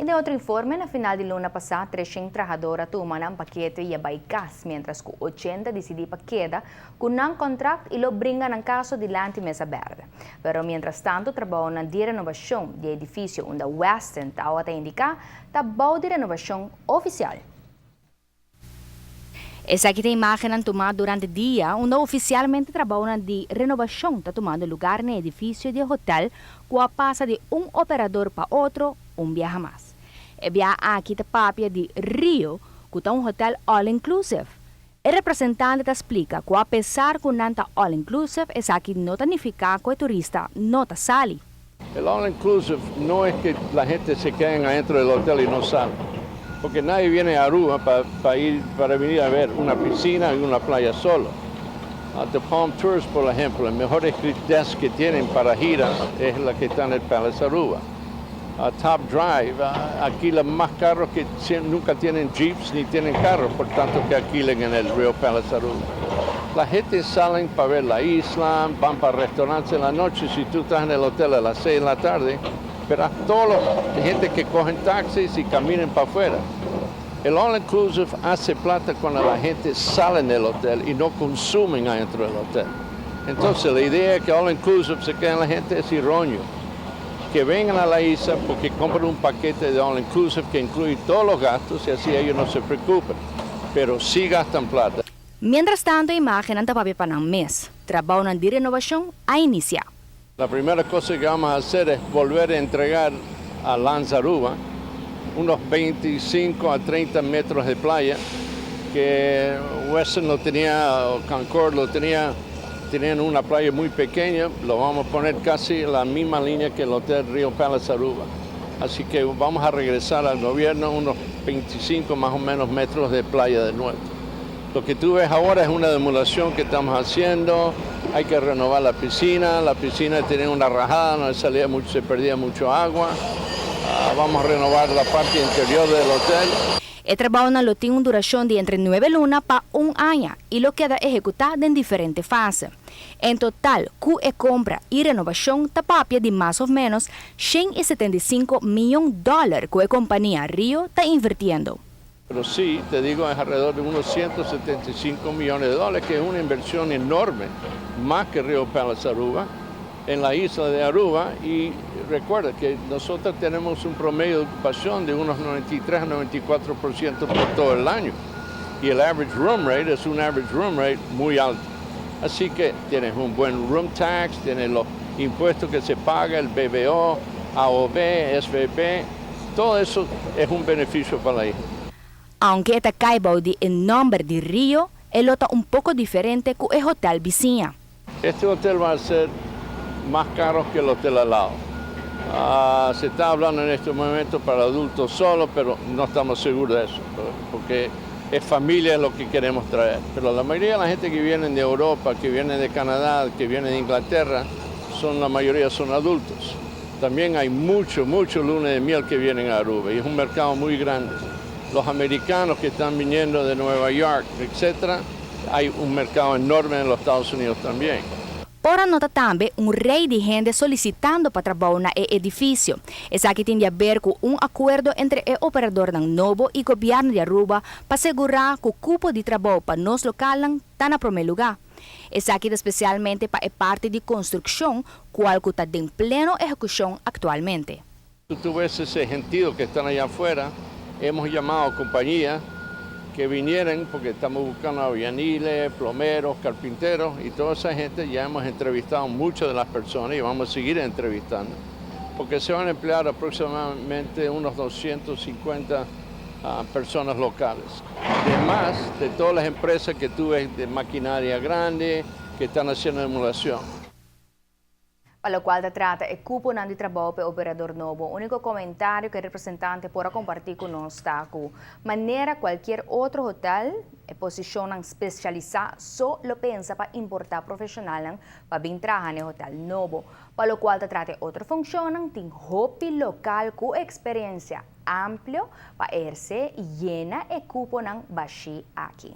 E de outro informe, na final de luna passada, 300 trabalhadores tomaram paquete e abaicas, mientras que 80 decidiram para queda com não contrato e lo brinca no caso de Lante Mesa Verde. Pero, mientras tanto, trabalham de renovação de edifício onde Western Tower indica trabalho de renovação oficial. Essa aqui é a imagem tomada durante o dia, onde oficialmente trabalham de renovação está tomando lugar no edifício de hotel, que passa de um operador para outro, viaja mais. E viaja aqui da papia de Rio, que é um hotel all-inclusive. O representante explica que apesar que não está all-inclusive, essa aqui não significa que o turista não está sali. El all-inclusive no es que la gente se quede adentro del hotel y no sale. Porque nadie viene a Aruba para venir a ver una piscina y una playa solo. The Palm Tours, por ejemplo, el mejor desk que tienen para giras es la que está en el Palace Aruba. Top Drive, alquilan más carros que nunca tienen jeeps ni tienen carros, por tanto que alquilen en el Rio Palace Aruba. La gente salen para ver la isla, van para restaurantes en la noche. Si tú estás en el hotel a las 6 de la tarde, verás toda la gente que cogen taxis y caminan para afuera. El all-inclusive hace plata cuando la gente sale del hotel y no consumen adentro del hotel. Entonces la idea que all-inclusive se quede en la gente es erróneo. Que vengan a la isla porque compren un paquete de all-inclusive que incluye todos los gastos y así ellos no se preocupen. Pero sí gastan plata. Mientras tanto, imaginan para para un mes. Trabajan de renovación a iniciar. La primera cosa que vamos a hacer es volver a entregar a Lanzaruba unos 25 a 30 metros de playa que Western lo tenía, o Concord lo tenía, tenían una playa muy pequeña, lo vamos a poner casi la misma línea que el Hotel Rio Palace Aruba. Así que vamos a regresar al gobierno unos 25 más o menos metros de playa de nuevo. Lo que tú ves ahora es una demolición que estamos haciendo. Hay que renovar la piscina tenía una rajada, no se perdía mucho agua. Vamos a renovar la parte interior del hotel. El trabajo tiene una duración de entre 9 lunas para un año y lo queda ejecutado en diferentes fases. En total, QE compra y renovación tapapia de más o menos $175 millones que la compañía Rio está invirtiendo. Pero sí, te digo, es alrededor de unos $175 millones, que es una inversión enorme, más que Rio Palace Aruba, en la isla de Aruba. Y recuerda que nosotros tenemos un promedio de ocupación de unos 93 a 94% por todo el año. Y el average room rate es un average room rate muy alto. Así que tienes un buen room tax, tienes los impuestos que se paga, el BBO, AOB, SVP, todo eso es un beneficio para la isla. Aunque esta caiba de el nombre de Rio, el otro un poco diferente que el hotel Vicina. Este hotel va a ser más caro que el hotel al lado. Se está hablando en este momento para adultos solo, pero no estamos seguros de eso, porque es familia lo que queremos traer. Pero la mayoría de la gente que viene de Europa, que viene de Canadá, que viene de Inglaterra, la mayoría son adultos. También hay mucho luna de miel que vienen a Aruba y es un mercado muy grande. Los americanos que están viniendo de Nueva York, etc., hay un mercado enorme en los Estados Unidos también. Por nota também rei de gente solicitando para trabalhar no edifício. Essa aqui tem a ver com acordo entre o operador novo e o governo de Aruba para assegurar que o cupo de trabalho para nós local está no primeiro lugar. Essa aqui especialmente para a parte de construção, qual está em plena execução atualmente. Tú ves ese gentío que están allá afuera. Hemos llamado a compañías que vinieran porque estamos buscando albañiles, plomeros, carpinteros y toda esa gente. Ya hemos entrevistado muchas de las personas y vamos a seguir entrevistando porque se van a emplear aproximadamente unos 250 personas locales. Además de todas las empresas que tú ves de maquinaria grande que están haciendo emulación. Para lo cual se trata el cupo de trabajo para operador nuevo. El único comentario que el representante podrá compartir con nosotros está que manera cualquier otro hotel posición especializada solo piensa para importar profesionales para venir trabajar en el hotel nuevo. Para lo cual se trata de otra función, tiene hobby local con experiencia amplia para ejercer y llena el cupo bashi aquí.